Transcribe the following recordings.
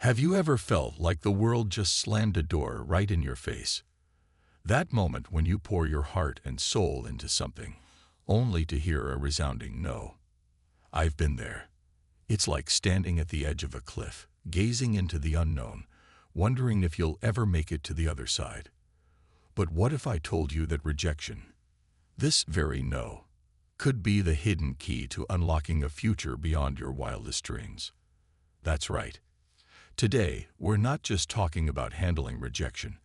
Have you ever felt like the world just slammed a door right in your face? That moment when you pour your heart and soul into something, only to hear a resounding no. I've been there. It's like standing at the edge of a cliff, gazing into the unknown, wondering if you'll ever make it to the other side. But what if I told you that rejection, this very no, could be the hidden key to unlocking a future beyond your wildest dreams? That's right. Today, we're not just talking about handling rejection.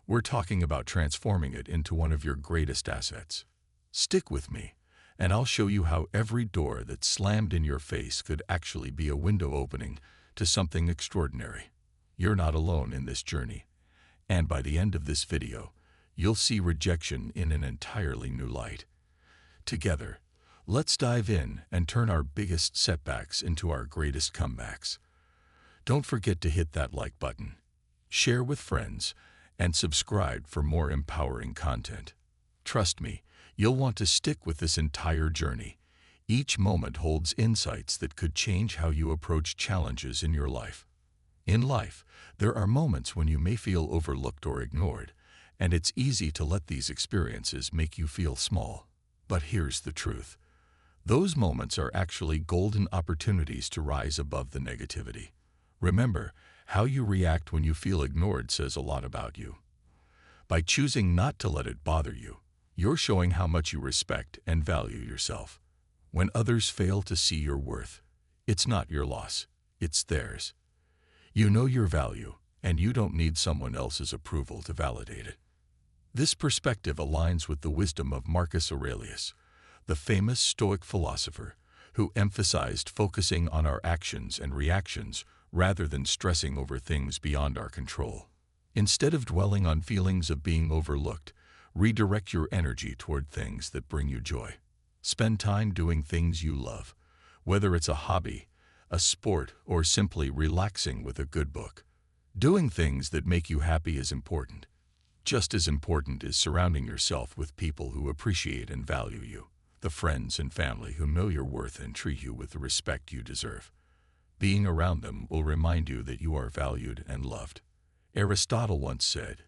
We're talking about transforming it into one of your greatest assets. Stick with me, and I'll show you how every door that slammed in your face could actually be a window opening to something extraordinary. You're not alone in this journey, and by the end of this video, you'll see rejection in an entirely new light. Together, let's dive in and turn our biggest setbacks into our greatest comebacks. Don't forget to hit that like button, share with friends, and subscribe for more empowering content. Trust me, you'll want to stick with this entire journey. Each moment holds insights that could change how you approach challenges in your life. In life, there are moments when you may feel overlooked or ignored, and it's easy to let these experiences make you feel small. But here's the truth. Those moments are actually golden opportunities to rise above the negativity. Remember, how you react when you feel ignored says a lot about you. By choosing not to let it bother you, you're showing how much you respect and value yourself. When others fail to see your worth, it's not your loss, it's theirs. You know your value, and you don't need someone else's approval to validate it. This perspective aligns with the wisdom of Marcus Aurelius, the famous Stoic philosopher, who emphasized focusing on our actions and reactions rather than stressing over things beyond our control. Instead of dwelling on feelings of being overlooked, redirect your energy toward things that bring you joy. Spend time doing things you love, whether it's a hobby, a sport, or simply relaxing with a good book. Doing things that make you happy is important. Just as important is surrounding yourself with people who appreciate and value you, the friends and family who know your worth and treat you with the respect you deserve. Being around them will remind you that you are valued and loved. Aristotle once said,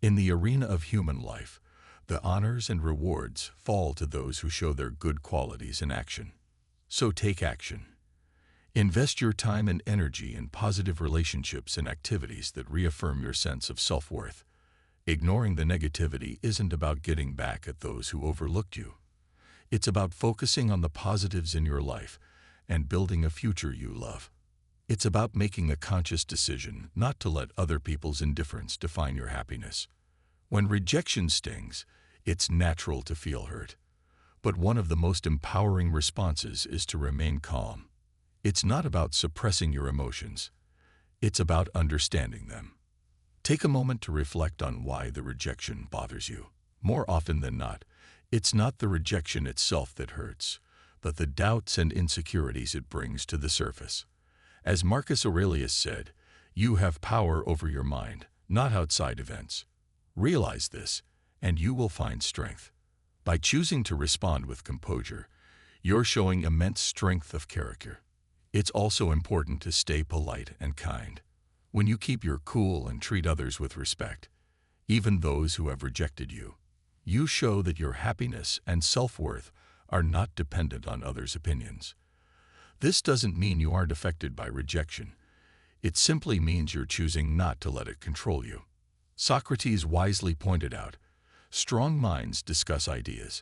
"In the arena of human life, the honors and rewards fall to those who show their good qualities in action." So take action. Invest your time and energy in positive relationships and activities that reaffirm your sense of self-worth. Ignoring the negativity isn't about getting back at those who overlooked you. It's about focusing on the positives in your life and building a future you love. It's about making a conscious decision not to let other people's indifference define your happiness. When rejection stings, it's natural to feel hurt. But one of the most empowering responses is to remain calm. It's not about suppressing your emotions. It's about understanding them. Take a moment to reflect on why the rejection bothers you. More often than not, it's not the rejection itself that hurts, but the doubts and insecurities it brings to the surface. As Marcus Aurelius said, you have power over your mind, not outside events. Realize this, and you will find strength. By choosing to respond with composure, you're showing immense strength of character. It's also important to stay polite and kind. When you keep your cool and treat others with respect, even those who have rejected you, you show that your happiness and self-worth are not dependent on others' opinions. This doesn't mean you aren't affected by rejection. It simply means you're choosing not to let it control you. Socrates wisely pointed out, strong minds discuss ideas.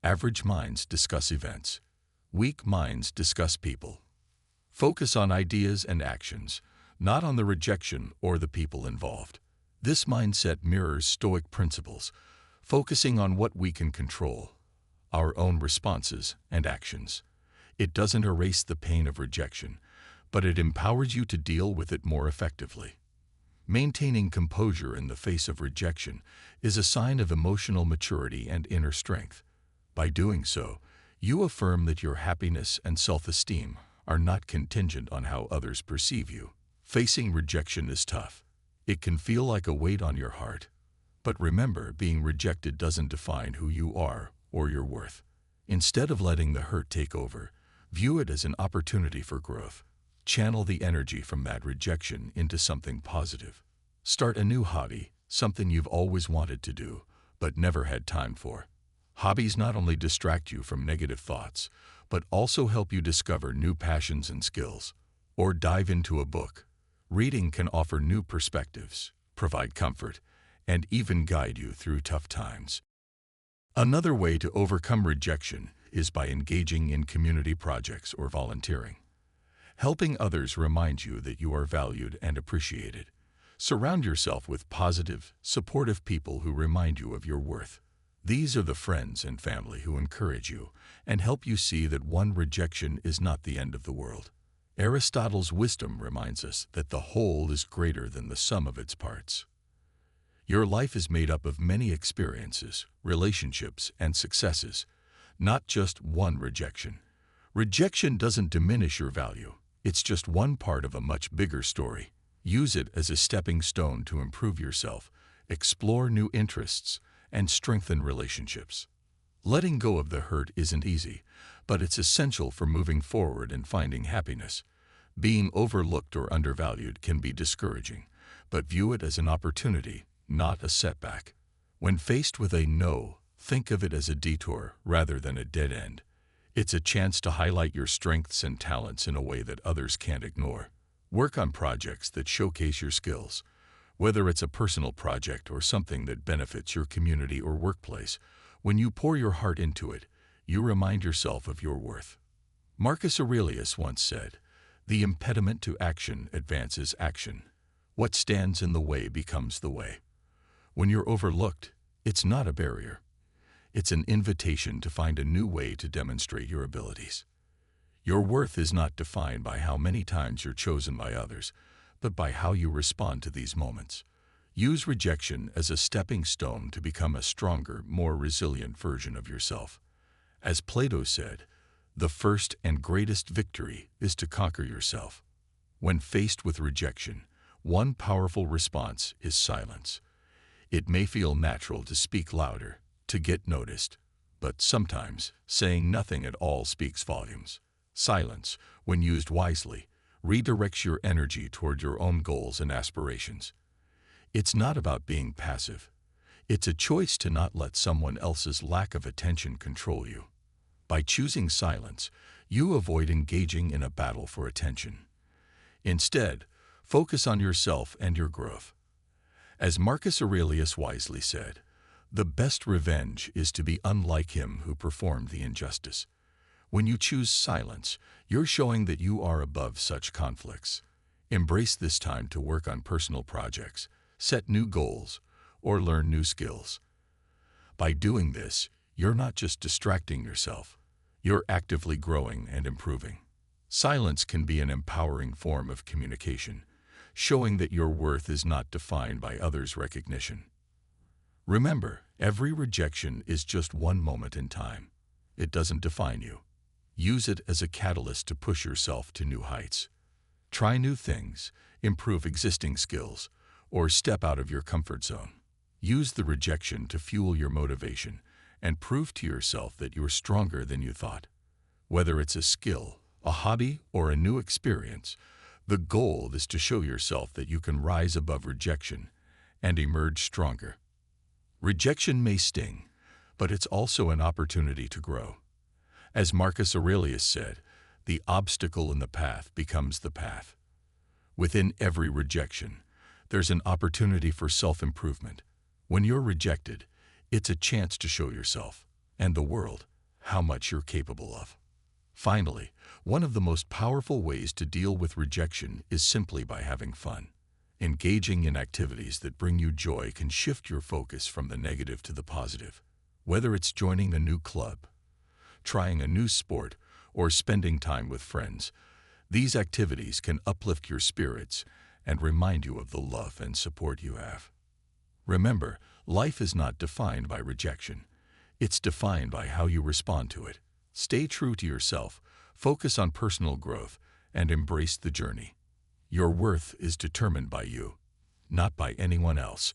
Average minds discuss events. Weak minds discuss people. Focus on ideas and actions, not on the rejection or the people involved. This mindset mirrors Stoic principles, focusing on what we can control, our own responses and actions. It doesn't erase the pain of rejection, but it empowers you to deal with it more effectively. Maintaining composure in the face of rejection is a sign of emotional maturity and inner strength. By doing so, you affirm that your happiness and self-esteem are not contingent on how others perceive you. Facing rejection is tough. It can feel like a weight on your heart. But remember, being rejected doesn't define who you are or your worth. Instead of letting the hurt take over, view it as an opportunity for growth. Channel the energy from that rejection into something positive. Start a new hobby, something you've always wanted to do, but never had time for. Hobbies not only distract you from negative thoughts, but also help you discover new passions and skills. Or dive into a book. Reading can offer new perspectives, provide comfort, and even guide you through tough times. Another way to overcome rejection is by engaging in community projects or volunteering. Helping others reminds you that you are valued and appreciated. Surround yourself with positive, supportive people who remind you of your worth. These are the friends and family who encourage you and help you see that one rejection is not the end of the world. Aristotle's wisdom reminds us that the whole is greater than the sum of its parts. Your life is made up of many experiences, relationships, and successes, not just one rejection. Rejection doesn't diminish your value. It's just one part of a much bigger story. Use it as a stepping stone to improve yourself, explore new interests, and strengthen relationships. Letting go of the hurt isn't easy, but it's essential for moving forward and finding happiness. Being overlooked or undervalued can be discouraging, but view it as an opportunity, not a setback. When faced with a no, think of it as a detour rather than a dead end. It's a chance to highlight your strengths and talents in a way that others can't ignore. Work on projects that showcase your skills. Whether it's a personal project or something that benefits your community or workplace, when you pour your heart into it, you remind yourself of your worth. Marcus Aurelius once said, "The impediment to action advances action. What stands in the way becomes the way." When you're overlooked, it's not a barrier. It's an invitation to find a new way to demonstrate your abilities. Your worth is not defined by how many times you're chosen by others, but by how you respond to these moments. Use rejection as a stepping stone to become a stronger, more resilient version of yourself. As Plato said, the first and greatest victory is to conquer yourself. When faced with rejection, one powerful response is silence. It may feel natural to speak louder, to get noticed, but sometimes saying nothing at all speaks volumes. Silence, when used wisely, redirects your energy toward your own goals and aspirations. It's not about being passive. It's a choice to not let someone else's lack of attention control you. By choosing silence, you avoid engaging in a battle for attention. Instead, focus on yourself and your growth. As Marcus Aurelius wisely said, "The best revenge is to be unlike him who performed the injustice." When you choose silence, you're showing that you are above such conflicts. Embrace this time to work on personal projects, set new goals, or learn new skills. By doing this, you're not just distracting yourself, you're actively growing and improving. Silence can be an empowering form of communication, showing that your worth is not defined by others' recognition. Remember, every rejection is just one moment in time. It doesn't define you. Use it as a catalyst to push yourself to new heights. Try new things, improve existing skills, or step out of your comfort zone. Use the rejection to fuel your motivation and prove to yourself that you're stronger than you thought. Whether it's a skill, a hobby, or a new experience, the goal is to show yourself that you can rise above rejection and emerge stronger. Rejection may sting, but it's also an opportunity to grow. As Marcus Aurelius said, the obstacle in the path becomes the path. Within every rejection, there's an opportunity for self-improvement. When you're rejected, it's a chance to show yourself and the world how much you're capable of. Finally, one of the most powerful ways to deal with rejection is simply by having fun. Engaging in activities that bring you joy can shift your focus from the negative to the positive. Whether it's joining a new club, trying a new sport, or spending time with friends, these activities can uplift your spirits and remind you of the love and support you have. Remember, life is not defined by rejection. It's defined by how you respond to it. Stay true to yourself, focus on personal growth, and embrace the journey. Your worth is determined by you, not by anyone else.